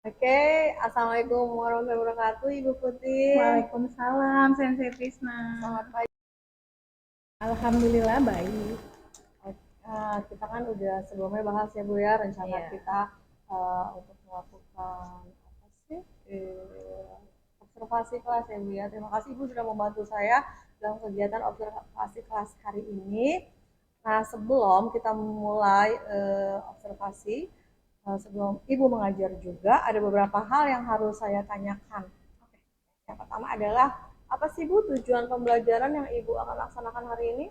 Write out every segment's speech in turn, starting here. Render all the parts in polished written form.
Oke, Assalamualaikum warahmatullahi wabarakatuh, Ibu Putih. Waalaikumsalam, Sensei Trisna. Selamat pagi. Alhamdulillah baik. Kita kan udah sebelumnya bahas ya Bu ya rencana Iya. kita untuk melakukan apa sih observasi kelas ya Bu ya. Terima kasih Ibu sudah membantu saya dalam kegiatan observasi kelas hari ini. Nah sebelum kita mulai observasi, sebelum Ibu mengajar juga ada beberapa hal yang harus saya tanyakan. Yang pertama adalah apa sih Bu tujuan pembelajaran yang Ibu akan laksanakan hari ini?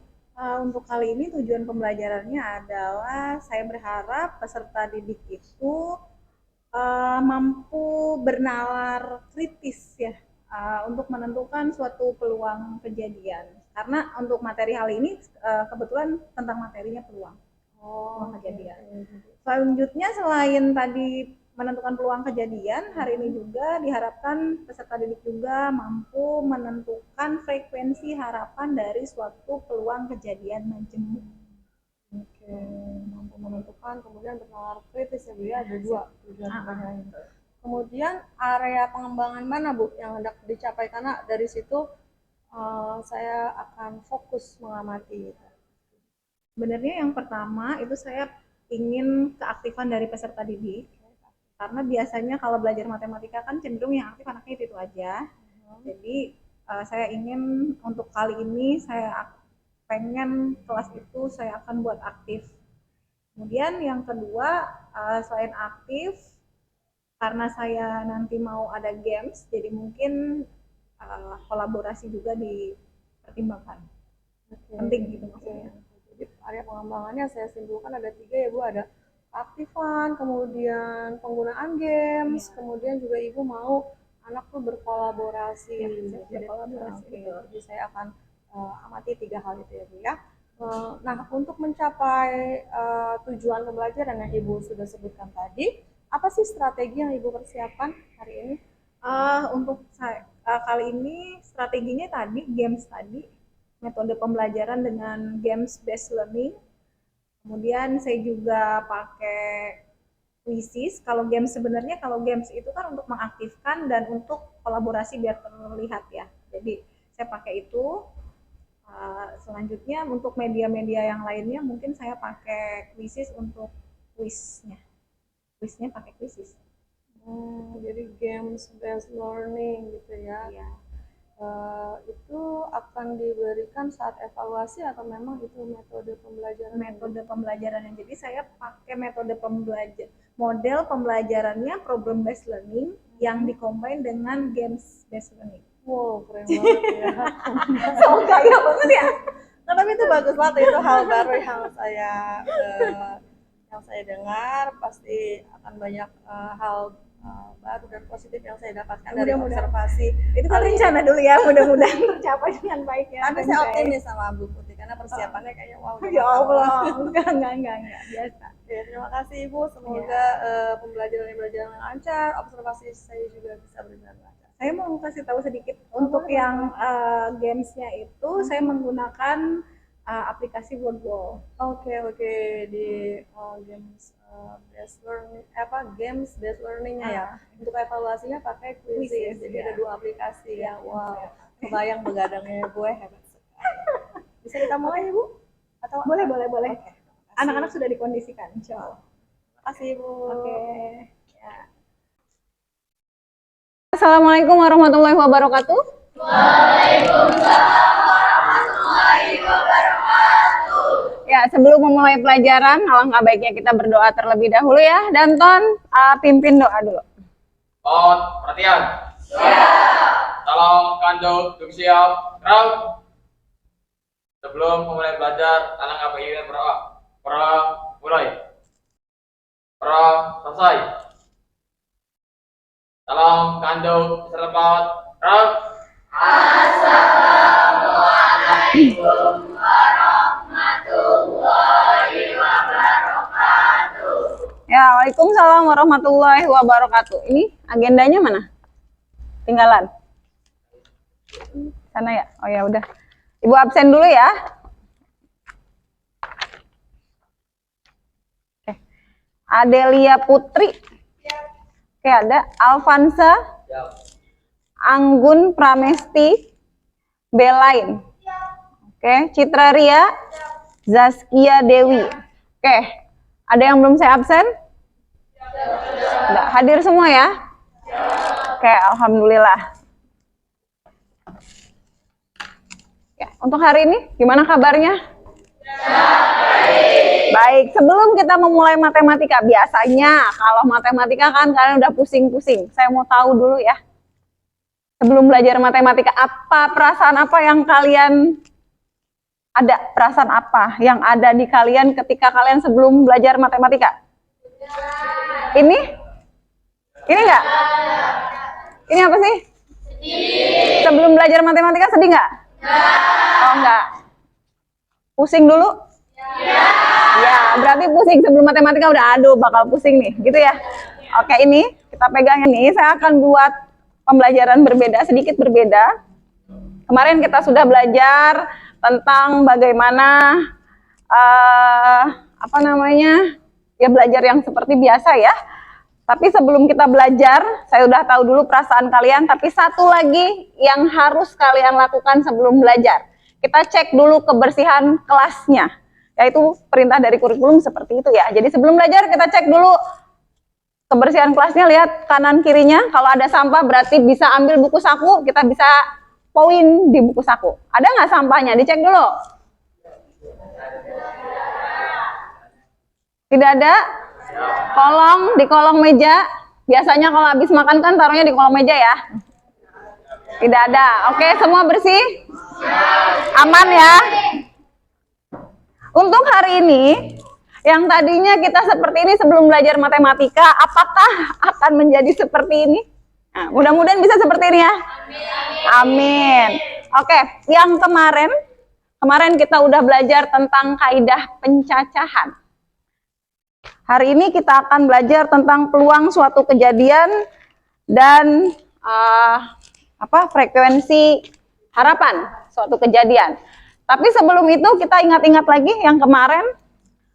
Untuk kali ini tujuan pembelajarannya adalah saya berharap peserta didik itu mampu bernalar kritis ya untuk menentukan suatu peluang kejadian. Karena untuk materi hal ini kebetulan tentang materinya peluang kejadian. Selanjutnya selain tadi menentukan peluang kejadian, hari ini juga diharapkan peserta didik juga mampu menentukan frekuensi harapan dari suatu peluang kejadian majemuk. Oke, mampu menentukan, kemudian bernalar kritis ya Bu ya, ada dua tujuan pembelajaran. Kemudian area pengembangan mana Bu yang hendak dicapai, karena dari situ saya akan fokus mengamati. Sebenarnya yang pertama itu saya ingin keaktifan dari peserta didik, karena biasanya kalau belajar matematika kan cenderung yang aktif anaknya itu aja. Jadi saya ingin untuk kali ini saya pengen kelas itu saya akan buat aktif. Kemudian yang kedua, selain aktif, karena saya nanti mau ada games, jadi mungkin kolaborasi juga dipertimbangkan. Penting gitu maksudnya. Jadi area pengembangannya saya simpulkan ada tiga ya Bu, ada aktifan, kemudian penggunaan games, kemudian juga Ibu mau anak tuh berkolaborasi. Jadi saya akan amati tiga hal itu ya Bu ya. Nah untuk mencapai tujuan pembelajaran yang Ibu sudah sebutkan tadi, apa sih strategi yang Ibu persiapkan hari ini? Untuk saya kali ini strateginya tadi games tadi, metode pembelajaran dengan games based learning. Kemudian saya juga pakai quizzes. Kalau games sebenarnya kalau games itu kan untuk mengaktifkan dan untuk kolaborasi biar terlihat ya. Jadi saya pakai itu. Selanjutnya untuk media-media yang lainnya mungkin saya pakai quizzes untuk quiznya. Quiznya pakai quizzes. Jadi games based learning gitu ya. Iya. Itu akan diberikan saat evaluasi atau memang itu metode pembelajaran? Metode pembelajaran yang jadi saya pakai metode model pembelajarannya problem based learning yang dikombin dengan games based learning. Wow, keren banget ya. So kaya banget ya. Nah, tapi itu bagus banget, itu hal baru yang saya dengar, pasti akan banyak hal baru dan positif yang saya dapatkan dari observasi. Itu kan rencana dulu ya, mudah-mudahan tercapai dengan baik ya. Tapi saya optimis sama Bu Putih karena persiapannya kayaknya wow. Ya Allah, enggak, biasa. Ya, terima kasih Ibu, semoga pembelajaran yang lancar, observasi saya juga bisa berjalan lancar. Saya mau kasih tahu sedikit untuk yang gamesnya itu saya menggunakan aplikasi Wordwall. Oke, di games based learning games based learningnya ya. Untuk evaluasinya pakai quizzes. Jadi ada dua aplikasi ya. Wow, kebayang begadangnya gue hebat sekali. Bisa kita mulai Bu? Atau boleh. Okay. Anak-anak sudah dikondisikan, insya Allah. Terima kasih Bu. Oke. Ya. Assalamualaikum warahmatullahi wabarakatuh. Waalaikumsalam warahmatullahi wabarakatuh. Ya, sebelum memulai pelajaran, alangkah baiknya kita berdoa terlebih dahulu ya. Danton, pimpin doa dulu. Mohon perhatian. Siap. Tolong kandung duduk siap. Gerak. Sebelum memulai belajar, alangkah baiknya berdoa. Mulai. Selesai. Tolong kandung serempat. Assalamualaikum warahmatullahi wabarakatuh. Ya, waalaikumsalam warahmatullahi wabarakatuh. Ini agendanya mana? Tinggalan. Sana ya? Oh ya udah. Ibu absen dulu ya. Oke. Adelia Putri. Oke, ada Alfansa, Anggun Pramesti, Belain. Oke, Citra Ria, Zaskia Dewi. Oke, ada yang belum saya absen? Udah hadir semua ya? Oke, alhamdulillah. Ya, untuk hari ini gimana kabarnya? Baik, sebelum kita memulai matematika, biasanya kalau matematika kan kalian udah pusing-pusing. Saya mau tahu dulu ya, sebelum belajar matematika, apa perasaan apa yang kalian ada? Perasaan apa yang ada di kalian ketika kalian sebelum belajar matematika? Ini? Ini enggak? Ini apa sih? Sedih. Sebelum belajar matematika sedih enggak? Oh enggak. Pusing dulu? Ya, berarti pusing sebelum matematika udah aduh bakal pusing nih, gitu ya. Oke, ini kita pegang ini, saya akan buat pembelajaran berbeda, sedikit berbeda. Kemarin kita sudah belajar tentang bagaimana ya belajar yang seperti biasa ya. Tapi sebelum kita belajar, saya udah tahu dulu perasaan kalian, tapi satu lagi yang harus kalian lakukan sebelum belajar. Kita cek dulu kebersihan kelasnya. Yaitu perintah dari kurikulum seperti itu ya. Jadi sebelum belajar kita cek dulu kebersihan kelasnya, lihat kanan kirinya. Kalau ada sampah berarti bisa ambil buku saku, kita bisa poin di buku saku. Ada nggak sampahnya? Dicek dulu. Tidak ada? Di kolong meja. Biasanya kalau habis makan kan taruhnya di kolong meja ya. Tidak ada. Oke, semua bersih? Aman ya? Untuk hari ini, yang tadinya kita seperti ini sebelum belajar matematika, apakah akan menjadi seperti ini? Nah, mudah-mudahan bisa seperti ini ya. Amin. Oke, yang kemarin kita udah belajar tentang kaidah pencacahan. Hari ini kita akan belajar tentang peluang suatu kejadian dan frekuensi harapan suatu kejadian. Tapi sebelum itu kita ingat-ingat lagi yang kemarin.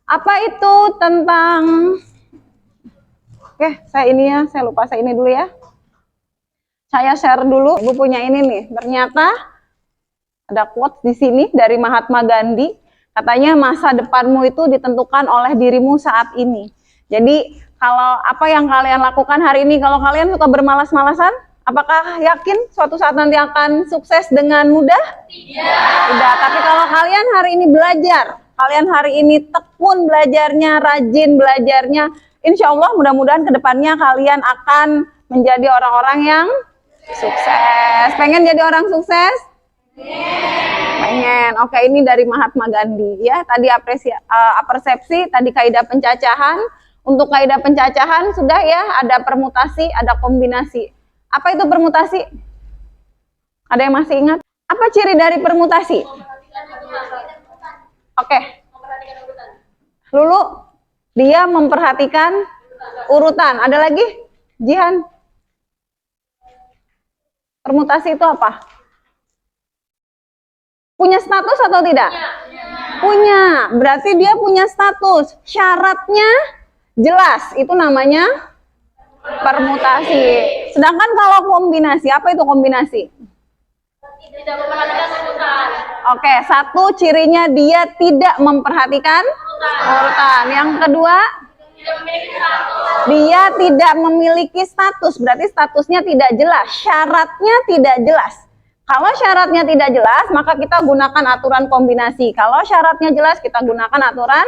Apa itu tentang... Oke, saya lupa saya ini dulu ya. Saya share dulu. Ibu punya ini nih. Ternyata ada quotes di sini dari Mahatma Gandhi. Katanya masa depanmu itu ditentukan oleh dirimu saat ini. Jadi kalau apa yang kalian lakukan hari ini, kalau kalian suka bermalas-malasan, apakah yakin suatu saat nanti akan sukses dengan mudah? Tidak. Tapi kalau kalian hari ini belajar, kalian hari ini tekun belajarnya, rajin belajarnya, insya Allah mudah-mudahan kedepannya kalian akan menjadi orang-orang yang sukses. Pengen jadi orang sukses? Pengen. Oke, ini dari Mahatma Gandhi ya. Tadi persepsi, tadi kaidah pencacahan. Untuk kaidah pencacahan sudah ya, ada permutasi, ada kombinasi. Apa itu permutasi? Ada yang masih ingat? Apa ciri dari permutasi? Oke. Lulu, dia memperhatikan urutan. Ada lagi? Jihan? Permutasi itu apa? Punya status atau tidak? Punya. Berarti dia punya status. Syaratnya jelas. Itu namanya permutasi. Sedangkan kalau kombinasi, apa itu kombinasi? Tidak memperhatikan urutan. Oke, satu cirinya dia tidak memperhatikan urutan. Yang kedua, dia tidak memiliki status. Berarti statusnya tidak jelas, syaratnya tidak jelas. Kalau syaratnya tidak jelas, maka kita gunakan aturan kombinasi. Kalau syaratnya jelas, kita gunakan aturan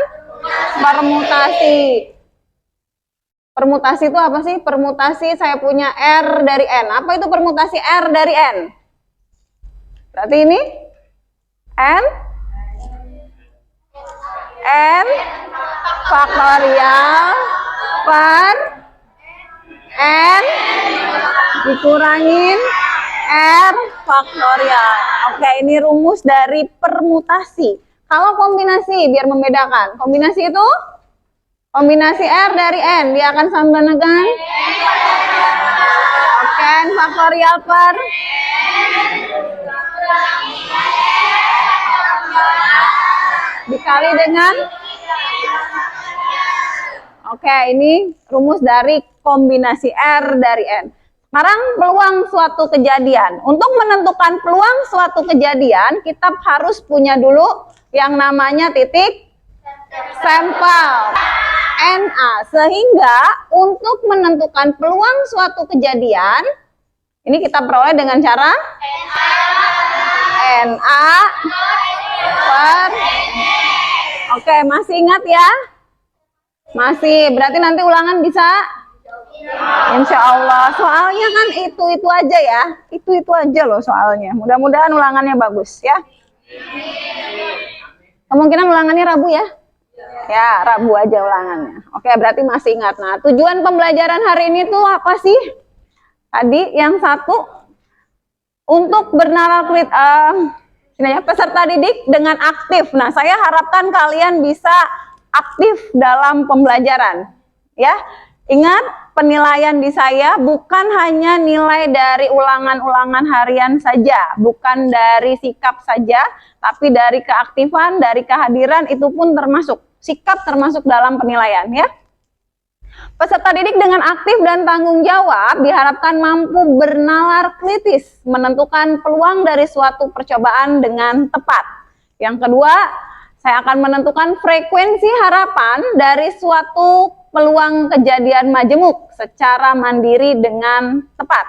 permutasi. Permutasi itu apa sih? Permutasi saya punya R dari N. Apa itu permutasi R dari N? Berarti ini N faktorial per N dikurangin R faktorial. Oke, ini rumus dari permutasi. Kalau kombinasi, biar membedakan. Kombinasi itu kombinasi R dari N, dia akan sama dengan oke, N faktorial per dikali dengan oke, ini rumus dari kombinasi R dari N. Sekarang peluang suatu kejadian. Untuk menentukan peluang suatu kejadian, kita harus punya dulu yang namanya titik sampel NA. Sehingga untuk menentukan peluang suatu kejadian, ini kita peroleh dengan cara NA per. Oke, masih ingat ya? Masih, berarti nanti ulangan bisa? Insya Allah. Soalnya kan itu aja ya. Itu aja loh soalnya. Mudah-mudahan ulangannya bagus ya. Kemungkinan ulangannya Rabu ya? Ya, Rabu aja ulangannya. Oke, berarti masih ingat. Nah, tujuan pembelajaran hari ini tuh apa sih? Tadi yang satu, untuk peserta didik dengan aktif. Nah, saya harapkan kalian bisa aktif dalam pembelajaran. Ya, ingat, penilaian di saya bukan hanya nilai dari ulangan-ulangan harian saja, bukan dari sikap saja, tapi dari keaktifan, dari kehadiran itu pun termasuk. Sikap termasuk dalam penilaian ya. Peserta didik dengan aktif dan tanggung jawab diharapkan mampu bernalar kritis, menentukan peluang dari suatu percobaan dengan tepat. Yang kedua, saya akan menentukan frekuensi harapan dari suatu peluang kejadian majemuk secara mandiri dengan tepat.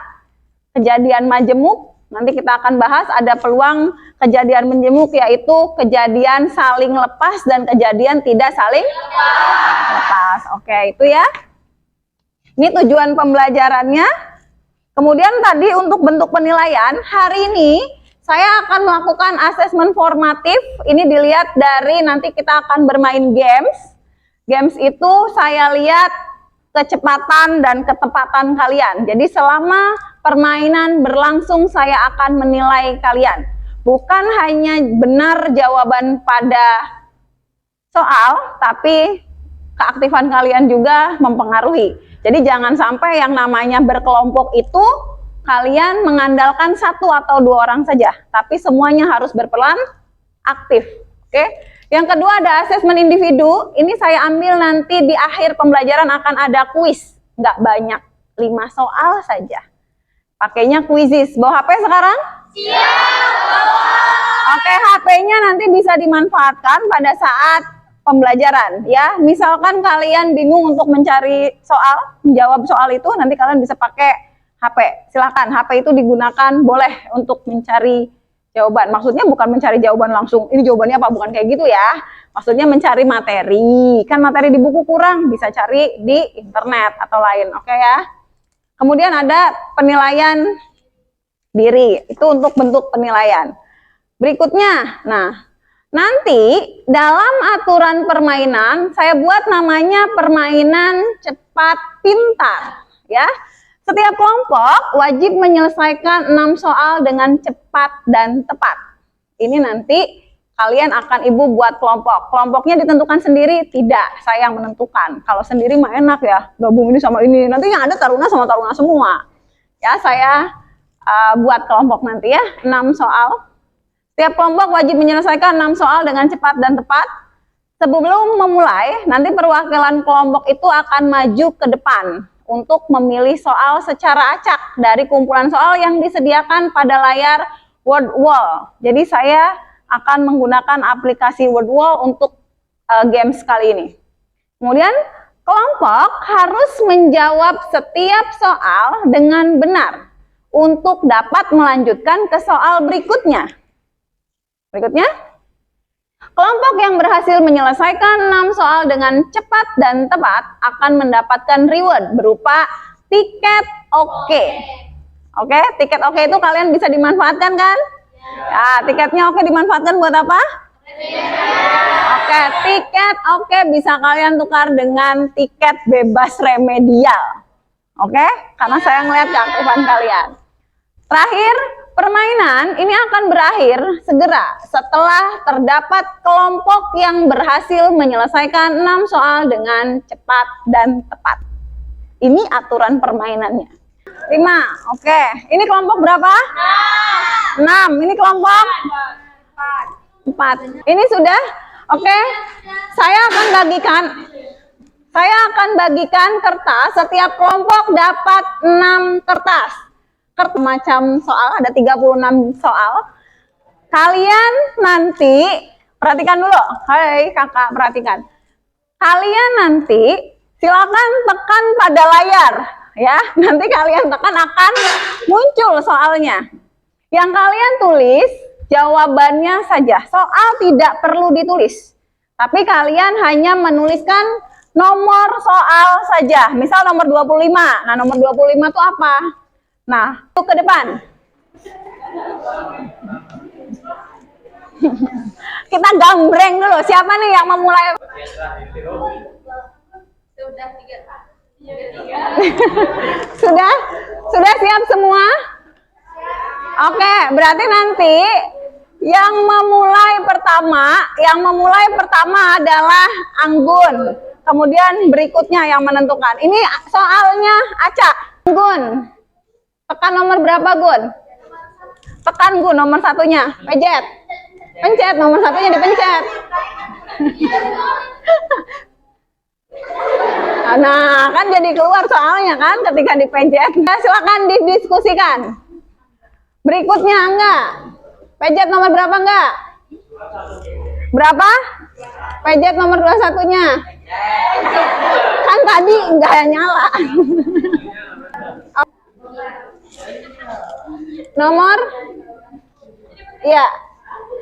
Kejadian majemuk, nanti kita akan bahas ada peluang kejadian majemuk, yaitu kejadian saling lepas dan kejadian tidak saling lepas. Oke, itu ya. Ini tujuan pembelajarannya. Kemudian tadi untuk bentuk penilaian, hari ini saya akan melakukan asesmen formatif. Ini dilihat dari nanti kita akan bermain games. Games itu saya lihat kecepatan dan ketepatan kalian. Jadi selama permainan berlangsung saya akan menilai kalian. Bukan hanya benar jawaban pada soal, tapi keaktifan kalian juga mempengaruhi. Jadi jangan sampai yang namanya berkelompok itu kalian mengandalkan satu atau dua orang saja, tapi semuanya harus berperan aktif. Oke. Yang kedua ada asesmen individu. Ini saya ambil nanti di akhir pembelajaran akan ada kuis. Nggak banyak, 5 soal saja. Pakainya kuisis. Bawa HP sekarang? Siap, bawa. Oke, HP-nya nanti bisa dimanfaatkan pada saat pembelajaran ya. Misalkan kalian bingung untuk mencari soal, menjawab soal itu, nanti kalian bisa pakai HP. Silakan, HP itu digunakan boleh untuk mencari jawaban. Maksudnya bukan mencari jawaban langsung, ini jawabannya apa, bukan kayak gitu ya. Maksudnya mencari materi. Kan materi di buku kurang, bisa cari di internet atau lain. Oke ya. Kemudian ada penilaian diri. Itu untuk bentuk penilaian. Berikutnya, nah, nanti dalam aturan permainan saya buat namanya permainan cepat pintar ya. Setiap kelompok wajib menyelesaikan 6 soal dengan cepat dan tepat. Ini nanti kalian akan ibu buat kelompok. Kelompoknya ditentukan sendiri? Tidak, saya yang menentukan. Kalau sendiri mah enak ya, gabung ini sama ini. Nanti yang ada taruna sama taruna semua. Ya, saya buat kelompok nanti ya, 6 soal. Setiap kelompok wajib menyelesaikan 6 soal dengan cepat dan tepat. Sebelum memulai, nanti perwakilan kelompok itu akan maju ke depan untuk memilih soal secara acak dari kumpulan soal yang disediakan pada layar Word Wall. Jadi saya akan menggunakan aplikasi Word Wall untuk games kali ini. Kemudian kelompok harus menjawab setiap soal dengan benar untuk dapat melanjutkan ke soal berikutnya. Berikutnya, kelompok yang berhasil menyelesaikan 6 soal dengan cepat dan tepat akan mendapatkan reward berupa tiket oke. Oke, tiket oke itu kalian bisa dimanfaatkan kan? Ya, tiketnya oke dimanfaatkan buat apa? Oke, tiket oke bisa kalian tukar dengan tiket bebas remedial. Oke, karena saya ngeliat keaktifan kalian. Terakhir, permainan ini akan berakhir segera setelah terdapat kelompok yang berhasil menyelesaikan 6 soal dengan cepat dan tepat. Ini aturan permainannya. 5, oke. Ini kelompok berapa? 6. Ini kelompok? 4. Ini sudah? Oke. Saya akan Saya akan bagikan kertas, setiap kelompok dapat 6 kertas. Kertas macam soal, ada 36 soal. Kalian nanti, perhatikan dulu, hai kakak perhatikan. Kalian nanti silakan tekan pada layar, ya. Nanti kalian tekan akan muncul soalnya. Yang kalian tulis jawabannya saja, soal tidak perlu ditulis. Tapi kalian hanya menuliskan nomor soal saja. Misal nomor 25. Nah, nomor 25 itu apa? Nah, itu ke depan. Kita gambreng dulu. Siapa nih yang memulai? Sudah tiga. Sudah? Sudah siap semua? Oke, berarti nanti yang memulai pertama adalah Anggun. Kemudian berikutnya yang menentukan. Ini soalnya acak. Gun. Tekan nomor berapa, Gun? Tekan, Gun, nomor satunya. Pencet. Pencet, nomor satunya dipencet. Nah, kan jadi keluar soalnya kan ketika dipencet. Nah, silakan didiskusikan. Berikutnya enggak. Pencet nomor berapa enggak? Berapa? Pencet nomor 21-nya. Kan tadi enggak nyala. Nomor? Iya.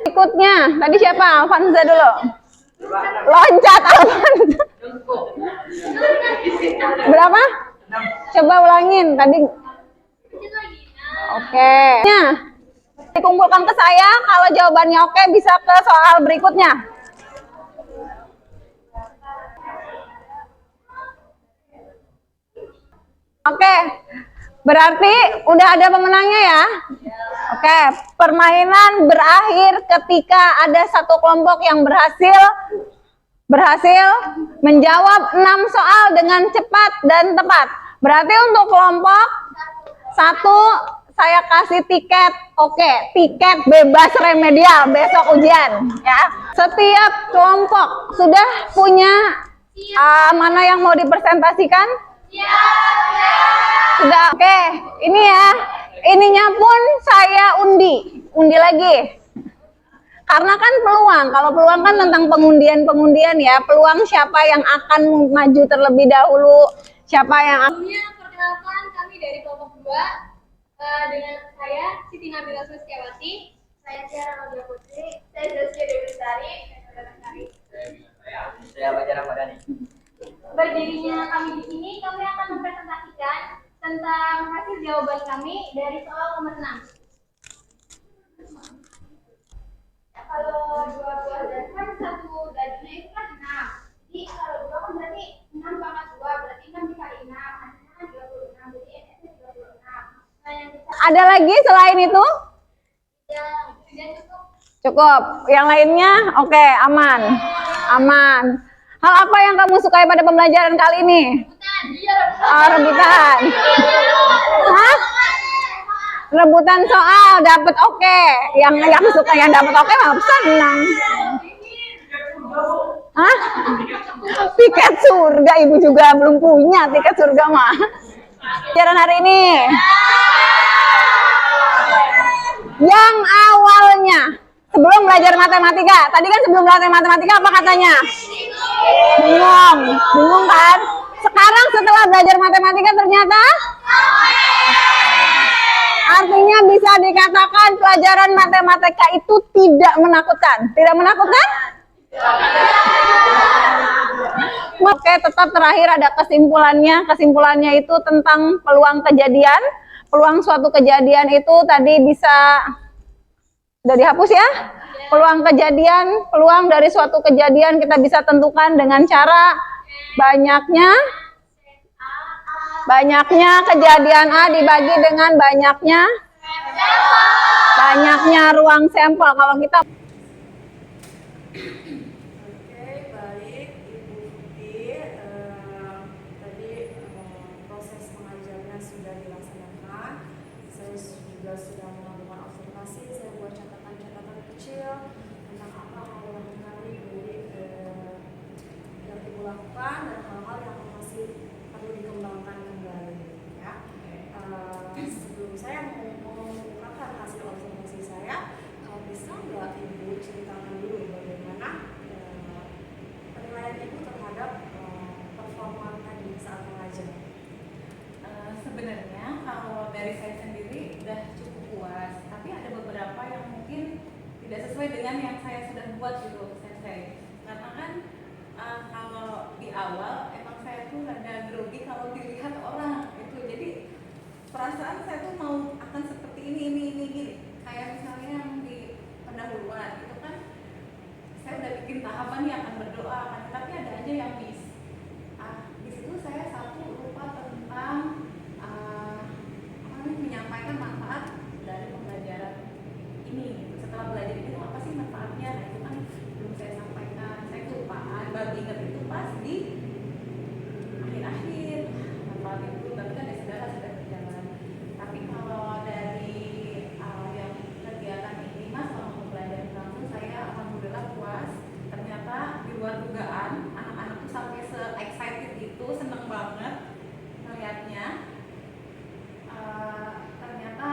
Berikutnya. Tadi siapa? Alfanza dulu. Loncat Alfanza. Berapa? Coba ulangin tadi. Oke. Dikumpulkan ke saya. Kalau jawabannya oke, bisa ke soal berikutnya. Oke. Berarti udah ada pemenangnya ya. Oke. Permainan berakhir ketika ada satu kelompok yang berhasil menjawab 6 soal dengan cepat dan tepat. Berarti untuk kelompok 1 saya kasih tiket, tiket bebas remedial besok ujian ya. Setiap kelompok sudah punya mana yang mau dipresentasikan? Sudah. Oke, ini ya. Ininya pun saya undi lagi. Karena kan peluang, kalau peluang kan tentang pengundian ya, peluang siapa yang akan maju terlebih dahulu, siapa yang akan. Perkenalkan kami dari kelompok 2 dengan saya Siti Nabila Sustiawati, saya Tiara Nadia Putri, saya Zaskia Dewi Lestari, Saya Fajar Ramadhani. Berdirinya kami di sini, kami akan mempresentasikan tentang hasil jawaban kami dari soal nomor 6. Kalau 2 buah dasar, 1 dagingnya itu kan 6. Jadi kalau 2 kan berarti 6 pangkat 2, berarti 6 dikali 6, hasilnya kan 26, jadi NS-nya 26. Nah, yang kita Ada lagi selain itu? sudah cukup. Cukup. Yang lainnya oke, aman. Aman. Hal apa yang kamu sukai pada pembelajaran kali ini? Rebutan. Hah? Rebutan soal dapat oke. Yang suka yang dapat oke mah senang. Hah? Tiket surga, ibu juga belum punya tiket surga mah. Pelajaran hari ini. Yang awalnya sebelum belajar matematika, tadi kan sebelum belajar matematika apa katanya? Bingung kan? Sekarang setelah belajar matematika ternyata artinya bisa dikatakan pelajaran matematika itu tidak menakutkan. Tidak menakutkan? Oke, tetap terakhir ada kesimpulannya. Kesimpulannya itu tentang peluang kejadian. Peluang suatu kejadian itu tadi bisa sudah dihapus ya. Peluang kejadian, peluang dari suatu kejadian kita bisa tentukan dengan cara banyaknya kejadian A dibagi dengan banyaknya ruang sampel. Kalau kita Baik, Ibu Putih, tadi proses pengajarnya sudah dilaksanakan. Saya juga sudah melakukan observasi, saya buat catatan-catatan kecil tentang apa hal yang menarik dari yang Ibu lakukan dan hal-hal yang buat gitu sensei, karena kan kalau di awal emang saya tuh rada grogi kalau dilihat orang itu, jadi perasaan saya tuh mau akan seperti ini gini, kayak misalnya yang di pendahuluan itu kan saya udah bikin tahapan nih akan berdoa kan, tapi ada aja yang miss. Di situ saya satu lupa tentang menyampaikan manfaat dari pembelajaran ini. Setelah belajar itu apa sih manfaatnya? Nah, itu kan belum saya sampaikan. Saya kelupaan, baru ingat itu pas di akhir-akhir manfaat itu. Tapi kan ya sudah berjalan. Tapi kalau dari yang kegiatan ini mas, kalau pembelajaran langsung saya alhamdulillah puas. Ternyata di luar dugaan anak-anak tuh sampai se-excited itu, seneng banget melihatnya. Ternyata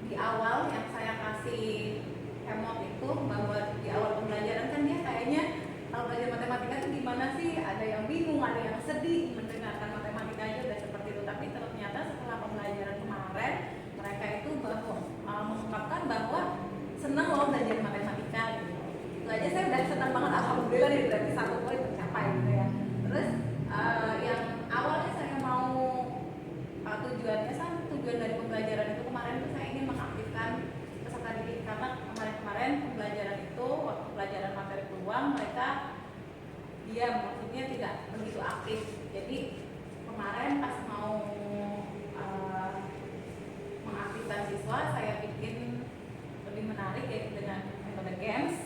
di awal yang saya kasih emot itu, bahwa di awal pembelajaran kan dia kayaknya kalau belajar matematika itu gimana sih, ada yang bingung, ada yang sedih mendengarkan matematika aja udah seperti itu. Tapi ternyata setelah pembelajaran kemarin mereka itu mengungkapkan bahwa senang loh belajar matematika gitu. Itu aja saya udah senang banget, alhamdulillah nih, berarti 1 poin tercapai gitu ya. Terus yang awalnya saya mau tujuan dari pembelajaran itu kemarin itu saya ingin mengaktifkan peserta didik, karena kemarin pembelajaran itu waktu pelajaran materi peluang mereka diam, maksudnya tidak begitu aktif. Jadi kemarin pas mau mengaktifkan siswa, saya bikin lebih menarik yaitu dengan metode games.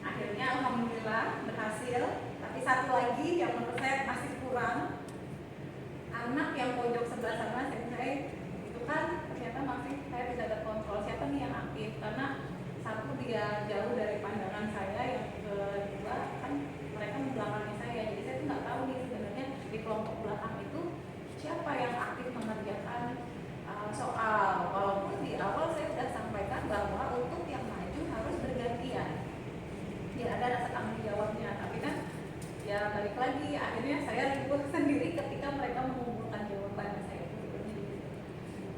Akhirnya alhamdulillah berhasil. Tapi satu lagi yang menurut saya masih kurang, anak yang pojok sebelah sana saya itu kan ternyata masih saya tidak terkontrol siapa nih yang aktif, karena satu dia jauh dari pandangan saya, yang kedua kan mereka membelakangi saya, jadi saya tuh nggak tahu nih sebenarnya di kelompok belakang itu siapa yang aktif mengerjakan soal. Walaupun di awal saya sudah sampaikan bahwa untuk yang maju harus bergantian biar ada rasa tanggung jawabnya, tapi kan ya balik lagi akhirnya saya ribut sendiri ketika mereka mengumpulkan jawaban. Saya itu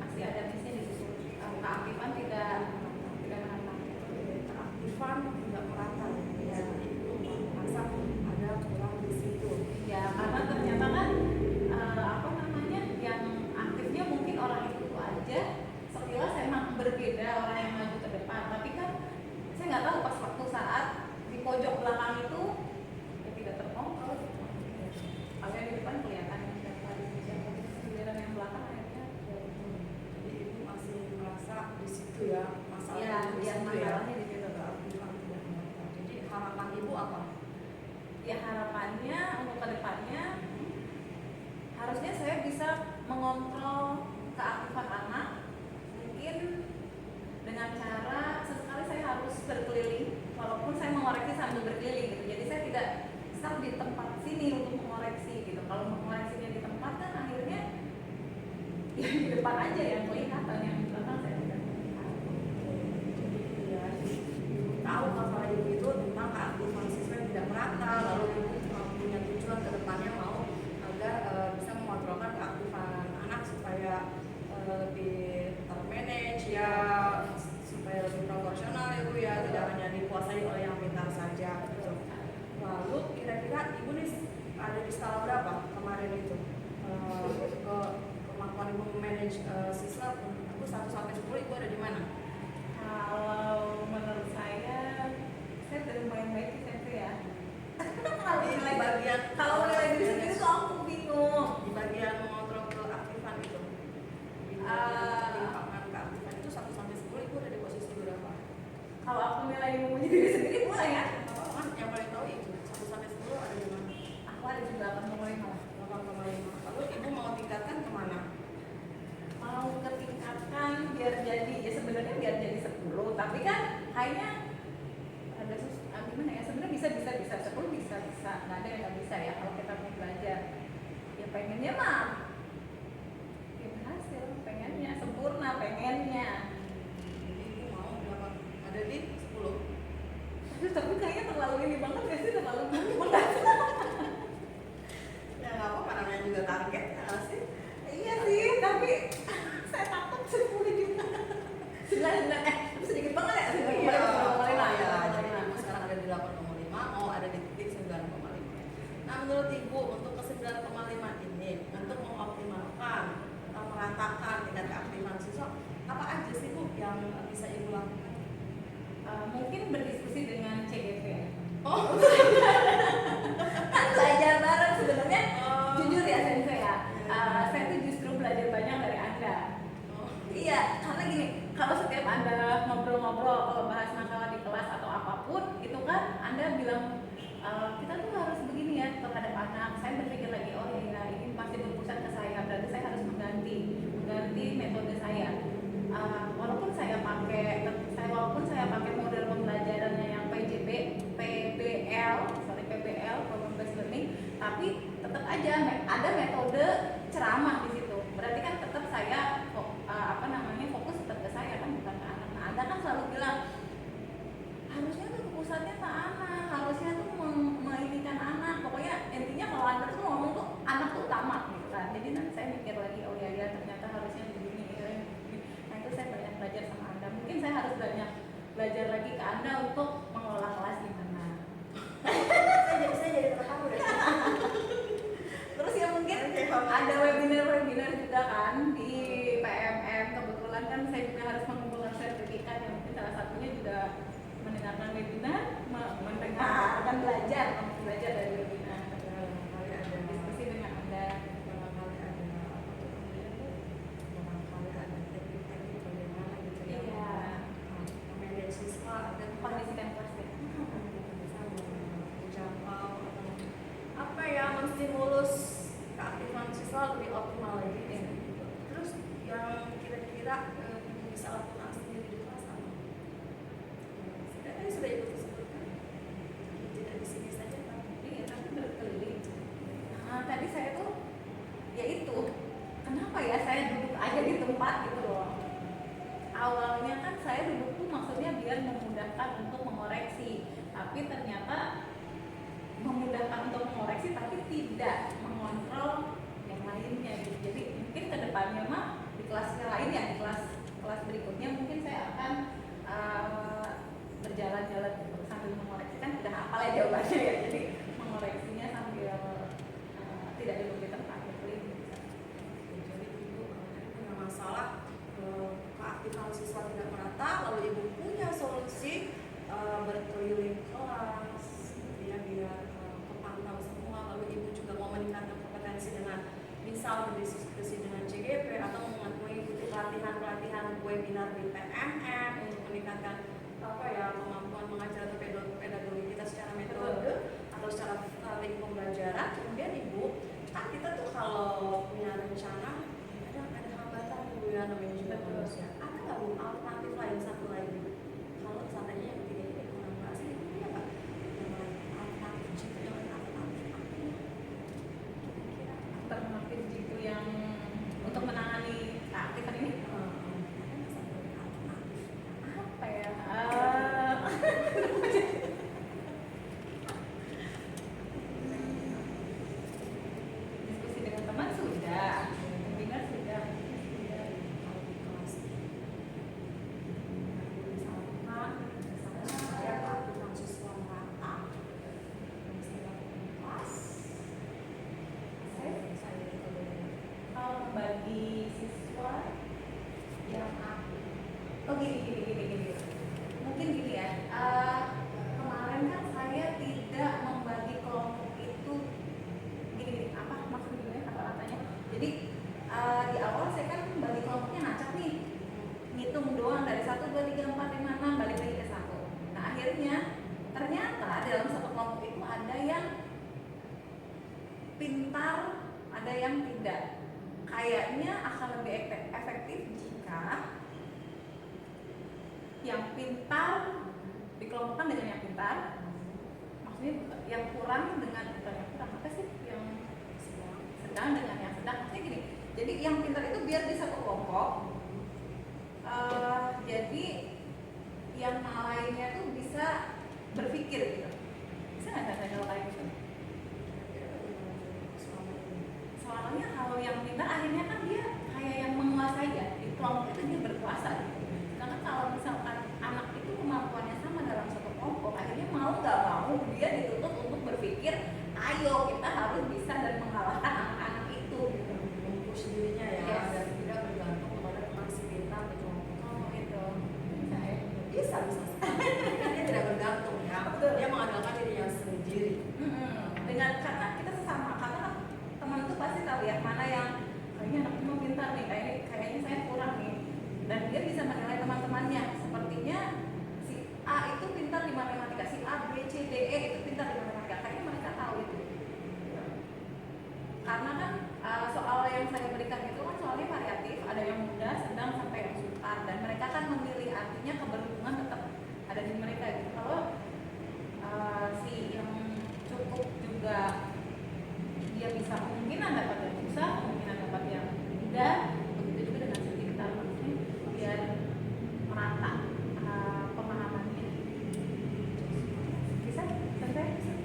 masih ada missnya di situ, keaktifan tidak menantang, keaktifan tidak merata ya, itu masa ada kurang di situ ya, karena ternyata kan yang aktifnya mungkin orang itu aja, sekilas emang berbeda orang yang maju ke depan, tapi kan saya nggak tahu pas waktu saat di pojok belakang itu ya tidak terkontrol. Kalau yang di depan kelihatan siapa giliran yang belakang akhirnya jadi ibu masih merasa di situ ya, masalah ya, di yang situ ya. masalahnya di situ. Keaktifan tidak merata. Jadi harapan ibu apa? Ya harapannya untuk kedepannya harusnya saya bisa mengontrol keaktifan anak, mungkin dengan cara sesekali saya harus berkeliling, walaupun saya mengoreksi sambil berkeliling gitu. Jadi saya tidak stuck di tempat sini untuk mengoreksi gitu. Kalau mengoreksinya di tempat kan akhirnya yang di depan aja yang kelihatan, yang di belakang saya tidak melihat. Jadi ya, ibu tahu masalah ibu itu tentang keaktifan siswa yang tidak merata, lalu ibu punya tujuan ke depannya mau agar bisa mengontrolkan keaktifan anak supaya lebih termanage ya, supaya lebih proporsional ibu ya, tidak hanya dikuasai oleh yang pintar saja gitu. Lalu kira-kira ibu nih ada di skala berapa kemarin itu kemampuan ibu manage siswa? Aku 1 sampai 10 ibu ada di mana? Kalau menurut saya udah lumayan baik sih Sensei ya. Kalau nilai diri sendiri tuh aku bingung. Di bagian mengontrol keaktifan itu, di timpangan keaktifan itu 1 sampai 10 ibu ada di posisi berapa? Kalau aku nilai ilmunya diri sendiri mulai ya. Yang paling tahu ibu 1 sampai 10 ada di mana? Aku ada juga akan mulai malah. 8,5. Lalu ibu mau tingkatkan kemana? Mau ketingkatkan biar jadi ya, sebenarnya biar jadi 10, tapi kan kayaknya ada gimana ya, sebenarnya bisa 10 bisa nggak ada yang nggak bisa ya kalau kita mau belajar. Ya pengennya mah ya berhasil, pengennya sempurna, pengennya. Jadi ibu mau berapa? Ada di 10. Aduh, tapi kayaknya terlalu ini banget gak sih, terlalu banget. Ya nggak apa-apa, namanya juga target ya nggak sih? Iya sih, tapi saya takut 10 juta. Sedikit banget ya, Iya, mulai lah. ya. Jadi ibu sekarang ada di 8,5. menurut Ibu untuk ke 9,5 ini untuk mengoptimalkan atau meratakan tingkat keaktifan siswa, apa aja sih Bu yang bisa Ibu lakukan? Mungkin berdiskusi dengan CGP. Oh, Kan belajar bareng sebenarnya. Oh. Jujur ya Sensei ya, saya tuh justru belajar banyak dari Anda. oh. Iya, karena gini, kalau setiap Anda ngobrol-ngobrol, kalau bahas masalah di kelas atau apapun, itu kan Anda bilang kita tuh harus begini ya terhadap anak. Saya berpikir lagi, oh iya, ini pasti berpusat ke saya, berarti saya harus mengganti metode saya. Walaupun saya pakai model pembelajarannya yang PBL, Problem Based Learning, tapi tetap aja ada metode ceramah di situ. Berarti kan tetap saya fokus tetap ke saya kan, bukan ke anak. Nah, Anda kan selalu bilang harusnya tuh pusatnya ke anak, harusnya tuh menginikan anak. Pokoknya intinya kalau Anda tuh ngomong tuh anak tuh utama gitu kan. Jadi nanti saya mikir lagi, oh iya ternyata harusnya begini. Nah itu saya banyak belajar sama Anda. Mungkin saya harus banyak belajar lagi ke Anda untuk mengelola kelas gimana. saya jadi terharu deh. Terus ya mungkin ada webinar juga kan di PMM. Kebetulan kan saya juga harus mengumpulkan sertifikat yang mungkin salah satunya juga mendengarkan webinar, mendengarkan belajar dari webinar. Diskusi dengan Anda. Iya. Manage siswa dan Kondisikan kelas ya. menjangkau apa ya, menstimulus keaktifan siswa lebih optimal lagi. Terus yang kira-kira bisa lakukan sendiri di kelas apa? Tadi sudah Ibu sebutkan, tidak di sini saja kan? Iya, tapi berkeliling. Nah, tadi saya tuh ya itu, kenapa ya saya duduk aja di tempat gitu loh. Awalnya kan saya duduk tuh maksudnya biar memudahkan untuk mengoreksi, tapi ternyata memudahkan untuk mengoreksi tapi tidak mengontrol yang lainnya gitu. Jadi mungkin kedepannya mah di kelas yang lain ya, di kelas berikutnya mungkin saya akan berjalan-jalan sambil mengoreksi, kan udah hafal ya jawabannya ya, jadi mengoreksinya sambil tidak duduk di tempat berkeliling. Jadi Ibu punya masalah keaktifan siswa tidak merata, lalu Ibu punya solusi berkeliling kelas, ya biar kepantau semua. Lalu Ibu juga mau meningkatkan kompetensi dengan misal berdiskusi dengan CGP atau mengikuti pelatihan webinar di PMM untuk meningkatkan kemampuan mengajar atau pedagogi kita secara metode atau secara link pembelajaran. Kemudian Ibu, kan kita tuh kalau punya rencana ada hambatan Bu ya, namanya juga manusia. Ada nggak Bu alternatif lain satu lagi? Kalau seandainya yang ketiga ini kurang berhasil, Ibu punya nggak yang lain alternatif jitu yang lain alternatif apa? Kira-kira Alternatif gitu yang untuk menangani keaktifan ini ada nggak satu lagi alternatif? apa ya? Diskusi dengan teman sudah, webinar sudah. Kalau di kelas misalkan saya keaktifan siswa merata misalnya di kelas saya juga boleh Kalau membagi siswa yang aktif, oh gini. Mungkin gini ya. Kemarin kan saya tidak membagi kelompok itu gini. Apa maksudnya gimana kata-katanya? Jadi di awal saya kan bagi kelompoknya nacak nih, ngitung doang dari 1, 2, 3, 4, 5, 6 balik lagi ke 1. Nah akhirnya ternyata dalam satu kelompok itu ada yang pintar, ada yang tidak. Kayaknya akan lebih efektif jika yang pintar dikelompokkan dengan yang pintar, maksudnya yang kurang dengan yang kurang, apa sih, yang sedang dengan yang sedang. Maksudnya gini, jadi yang pintar itu biar di satu kelompok, jadi yang lainnya tuh bisa berpikir gitu. Bisa nggak saya kalau kayak gitu? Soalnya kalau yang pintar akhirnya kan dia kayak yang menguasai ya, di kelompok itu dia berkuasa gitu. Sedangkan kalau misalkan anak itu kemampuannya sama dalam satu kelompok, akhirnya mau nggak mau dia dituntut untuk berpikir ayo kita harus bisa dan mengalahkan anak-anak itu gitu. Mempush dirinya ya, Yes. dan tidak bergantung kepada teman sepintar di kelompok. Oh gitu. Saya Bisa sekali. Kan dia tidak bergantung ya, Betul. dia mengandalkan dirinya sendiri. dengan karena kita sesama, karena kan teman itu pasti tahu ya mana yang kayaknya anaknya mau pintar nih, kayaknya saya kurang nih, dan dia bisa menilai teman-temannya. Sepertinya si A itu pintar di matematika, si A, B, C, D, E itu pintar di matematika, kayaknya mereka tahu itu. Karena kan soal yang saya berikan itu kan soalnya variatif, ada yang mudah, sedang, sampai yang sukar, dan mereka kan memilih, artinya keberuntungan tetap ada di mereka gitu. Kalau si yang cukup juga dia bisa kemungkinan dapat yang susah, kemungkinan dapat yang mudah, begitu juga dengan si pintar, maksudnya biar merata pemahamannya. Bisa selesai?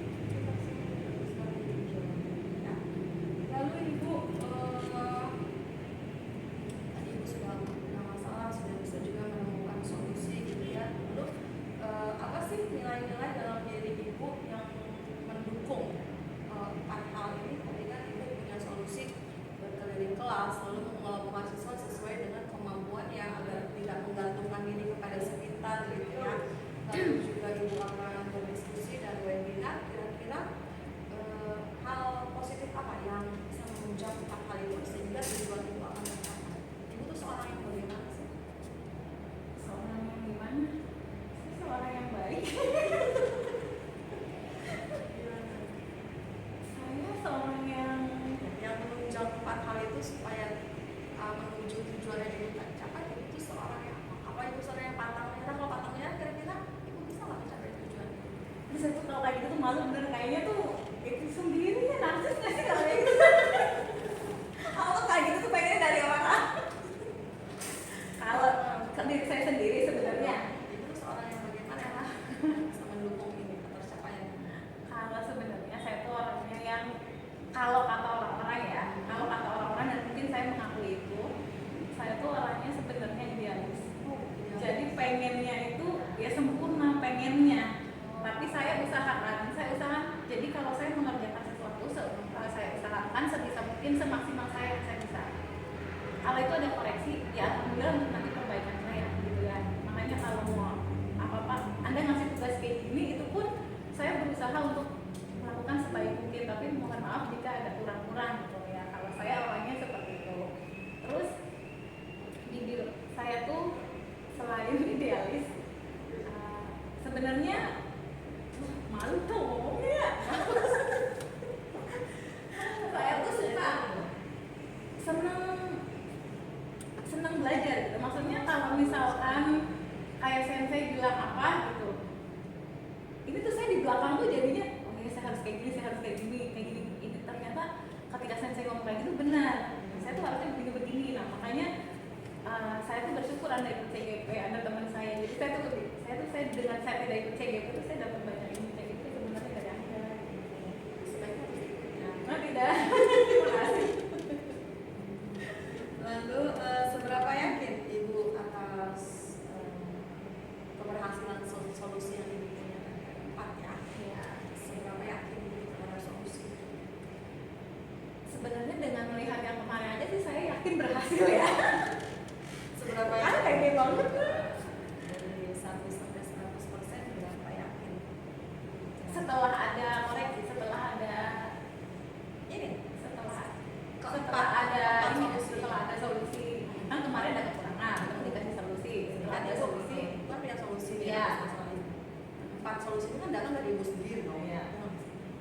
Lalu ibu tadi ibu sudah punya masalah, sudah bisa juga menemukan solusi gitu ya. Lalu apa sih nilai-nilai dalam diri ibu yang mendukung empat hal ini? Tadi kan ibu punya solusi berkeliling kelas, lalu mengelola mahasiswa sesuai dengan kemampuannya agar tidak menggantungkan diri kepada sekitar gitu ya. Lalu juga ibu akan berdiskusi dan webinar, kira-kira hal positif apa yang bisa menunjang empat hal itu sehingga tujuan ibu akan tercapai. Ibu tuh seorang yang bagaimana sih? Seorang yang gimana? Saya seorang yang baik. Saya seorang Yang menunjang empat hal itu supaya menuju tujuan yang ibu capai, ibu tuh seorang yang apa? Ibu seorang yang pantang menyerah. Kalau pantang menyerah, kira-kira ibu bisa nggak mencapai tujuan? bisa tuh kalau kayak gitu tuh malu bener, kayaknya tuh itu sendiri ya, narsis nggak sih kalau kayak gitu? Aku tuh kayak gitu tuh pengennya dari orang. Kalau ke diri saya sendiri sebenarnya, Ibu tuh seorang yang bagaimana bisa mendukung ini tercapaian? kalau sebenarnya saya tuh orangnya yang kalau kata orang-orang ya, kalau kata orang-orang dan mungkin saya mengakui itu, saya tuh orangnya sebenarnya idealis. Jadi pengennya itu ya sempurna pengennya. Tapi saya usahakan. Jadi kalau saya mengerjakan sesuatu, saya usahakan sebisa mungkin semaksimal saya bisa. Kalau itu ada koreksi, ya alhamdulillah untuk nanti perbaikan saya gitu ya. Makanya kalau mau apa-apa, Anda ngasih tugas kayak gini, itu pun saya berusaha untuk melakukan sebaik mungkin. Tapi mohon maaf jika ada kurang-kurang gitu ya. Kalau saya orangnya seperti itu. Terus saya tuh selain idealis, sebenarnya malu tuh ngomongnya. Saya tuh suka seneng belajar gitu. Maksudnya kalau misalkan kayak sensei bilang apa gitu, ini tuh saya di belakang tuh jadinya oh ini saya harus kayak gini, kayak gini. Ini ternyata ketika sensei ngomong kayak gitu benar, saya tuh harusnya begini. Nah makanya saya tuh bersyukur Anda ikut CGP, Anda teman saya. Jadi saya dengan saya tidak ikut CGP itu saya dapat banyak ilmu CGP sebenarnya dari Anda. Sebaiknya harus ikutnya. Nah tidak, terima kasih. Lalu seberapa yakin ibu atas keberhasilan solusi yang ibu punya empat ya? Ya, Seberapa yakin ibu terhadap solusi? sebenarnya dengan melihat yang kemarin aja sih saya yakin berhasil ya. Seberapa Karena yakin? pede banget. Dari 1 sampai 100% berapa yakin? Setelah ada koreksi, setelah ada solusi, kan kemarin ada kekurangan, terus dikasih solusi, setelah ada solusi, kan punya solusi Iya. ya masalah ini. 4 solusi itu kan datang dari ibu sendiri dong. Iya.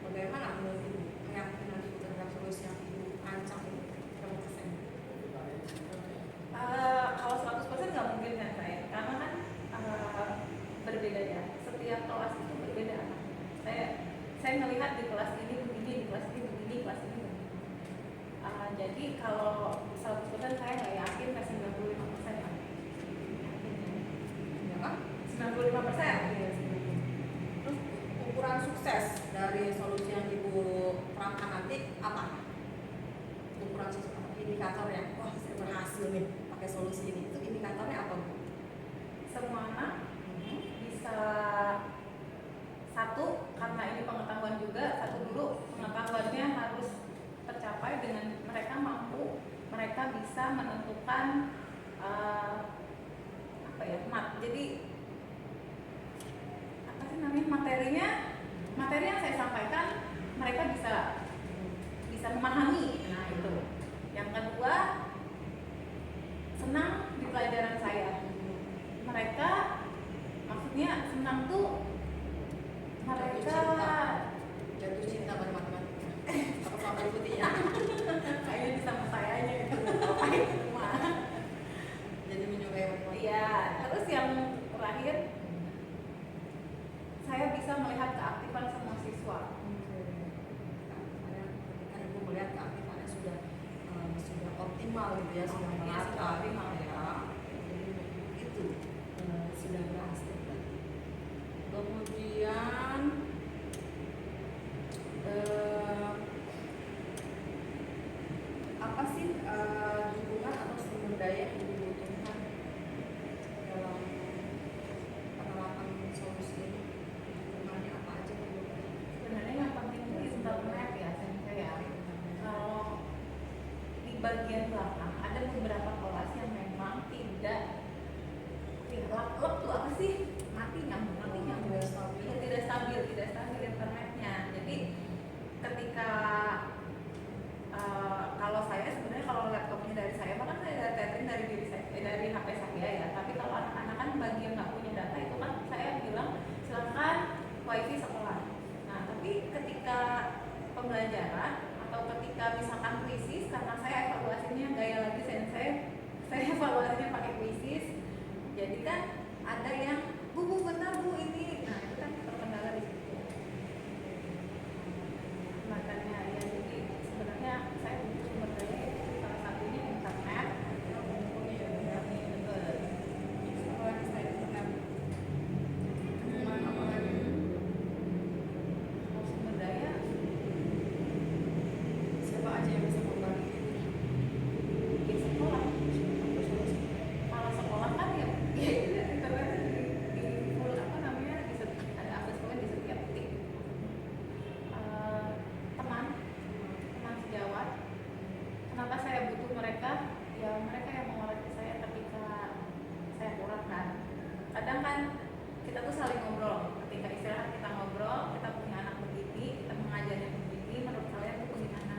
Bagaimana menurut ibu keyakinan ibu terhadap solusi yang ibu rancang itu berapa persen? Kalau 100% nggak mungkin kan saya, karena kan berbeda ya, setiap kelas itu berbeda anaknya. Saya melihat di kelas ini begini, di kelas ini begini, kelas ini begini. Jadi kalau 100% saya nggak yakin ke 95% ya. Berapa? 95%. Terus ukuran sukses dari solusi yang ibu terapkan nanti apa? Ukuran sukses apa? Indikatornya, wah saya berhasil nih pakai solusi ini. Itu indikatornya apa bu? Semua anak bisa satu, karena ini pengetahuan juga, satu dulu pengetahuan mereka bisa menentukan jadi apa sih namanya, materi yang saya sampaikan mereka bisa memahami. Nah itu. Yang kedua, senang di pelajaran saya. Mereka maksudnya senang tuh mereka jatuh cinta pada matematika. Apa sampai ikuti ya? kayaknya di sama saya aja gitu. Ngapain semua. Jadi menyukai matematika. Iya, terus yang terakhir saya bisa melihat keaktifan semua siswa. Ketika ibu melihat keaktifannya sudah optimal gitu ya, sudah Iya, merata sudah optimal. ya. Jadi itu sudah berhasil. Kemudian apa sih dukungan atau sumber daya yang dibutuhkan dalam penerapan solusi ini? Dukungannya apa aja dulu? Sebenarnya yang penting itu internet ya, saya. Kalau di bagian belakang ada beberapa kelas yang memang tidak lap tuh apa sih, mati nyambung tidak stabil internetnya. Jadi ketika kalau saya sebenarnya kalau laptopnya dari saya, bahkan saya datain dari diri saya, dari HP saya ya. Tapi kalau anak-anak kan bagi yang nggak punya data itu kan saya bilang silakan wifi sekolah. Nah tapi ketika pembelajaran atau ketika misalkan krisis, karena saya evaluasinya gaya lagi sensei, saya evaluasinya pakai krisis. Jadi kan ada yang bu benar bu ini, nah itu kan terkendala di situ. Makanya ya, jadi sebenarnya saya butuh sumber daya salah satunya internet. Apalagi saya internet. Apalagi Kalau sumber daya siapa aja yang bisa membantu itu? di sekolah. Kalau sekolah kan ya internet di full apa namanya, ada akses point di setiap titik. Teman sejawat, kenapa saya butuh mereka? Ya mereka yang mengoreksi saya ketika saya kurang kan. Kadang kan kita tuh saling ngobrol, ketika istirahat kita ngobrol, kita punya anak begini, kita mengajarnya begini, menurut kalian tuh bagaimana?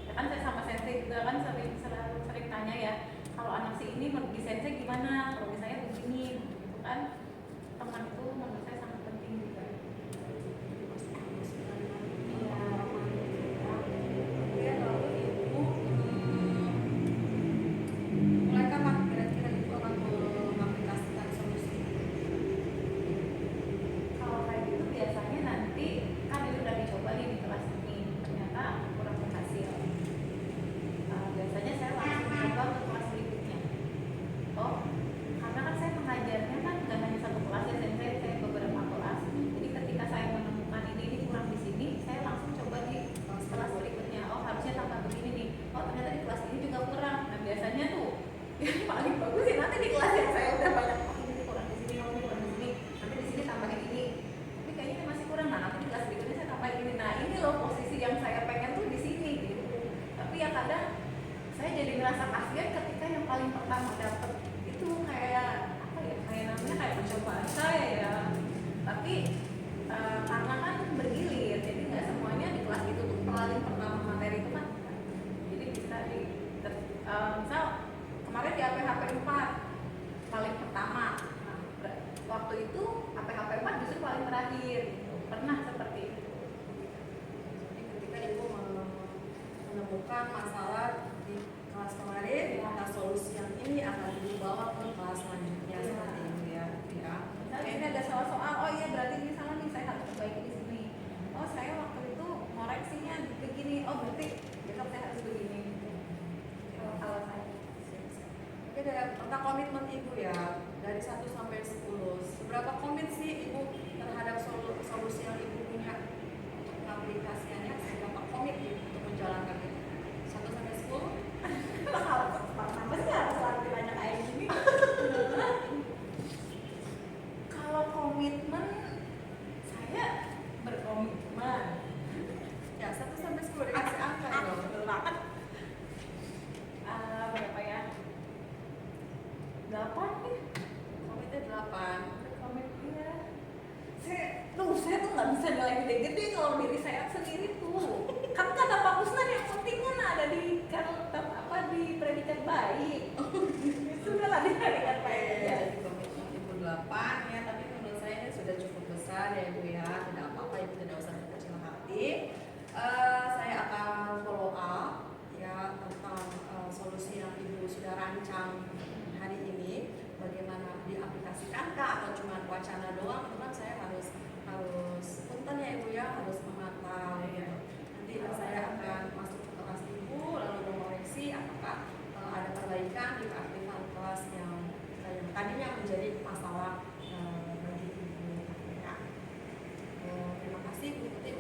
Ya kan saya sama sensei juga kan sering tanya ya, kalau anak si ini menurut di sensei gimana, kalau misalnya begini gitu kan. Teman itu menurut saya sangat penting juga. Kemudian lalu ibu mulai kapan kira-kira ibu akan mengaplikasikan solusi ini? Kalau kayak gitu biasanya nanti kan itu udah dicoba nih di kelas ini, ternyata kurang berhasil. Biasanya saya langsung coba ke kelas berikutnya. Oh, karena kan saya mengajarnya kan nggak hanya satu kelas ya, saya beberapa kelas. Jadi ketika saya menemukan ini kurang di sini, saya langsung coba di kelas berikutnya. Oh harusnya tambah begini nih. Oh ternyata di kelas ini juga kurang. Nah biasanya tuh yang paling bagus ya nanti di kelas yang saya udah banyak, oh ini kurang di sini, oh ini kurang di sini. Nanti di sini tambahin ini. Tapi kayaknya ini masih kurang. Nah nanti di kelas berikutnya saya tambahin ini. Nah ini loh posisi yang saya pengen tuh di sini gitu. Tapi ya kadang saya jadi ngerasa kasihan ketika yang paling pertama dapet itu kayak apa ya, kayak namanya kayak percobaan saya ya. Tapi karena kan bergilir, jadi nggak semuanya di kelas itu tuh paling pertama materi itu kan. Jadi bisa misal kemarin di APHP 4 paling pertama. Nah, waktu itu APHP 4 justru paling terakhir gitu. Pernah seperti itu. Jadi ketika ibu menemukan masalah di kelas kemarin, nah solusi yang ini akan dibawa ke kelas selanjutnya seperti itu ya. Misalnya ini ada soal-soal, oh iya berarti ini salah nih, saya harus perbaiki di sini. Oh saya waktu itu ngoreksinya begini, oh berarti besok saya harus begini. Kalau saya. Oke, tentang komitmen ibu ya, dari 1 sampai 10, seberapa komit sih ibu terhadap solusi yang ibu punya untuk aplikasiannya, seberapa komit ibu untuk menjalankan itu? 1 sampai 10? Kenapa sih harus lagi banyak kayak gini? Kalau komitmen, saya berkomitmen. Ya, 1 sampai 10 dikasih angka ya. Betul banget. baik. Sudah lah dengan baik aja. Jadi komitmen Ibu 8 ya, tapi menurut saya ini sudah cukup besar ya Ibu ya. Tidak apa-apa Ibu, tidak usah berkecil hati. Saya akan follow up ya tentang solusi yang Ibu sudah rancang hari ini. Bagaimana diaplikasikankah atau cuma wacana doang? Teman saya harus punten ya Ibu ya, harus memantau ya. Nanti saya akan masuk ke kelas Ibu lalu mengoreksi apakah ada perbaikan di keaktifan kelas yang tadinya menjadi masalah bagi Ibu ya. Terima kasih, ikuti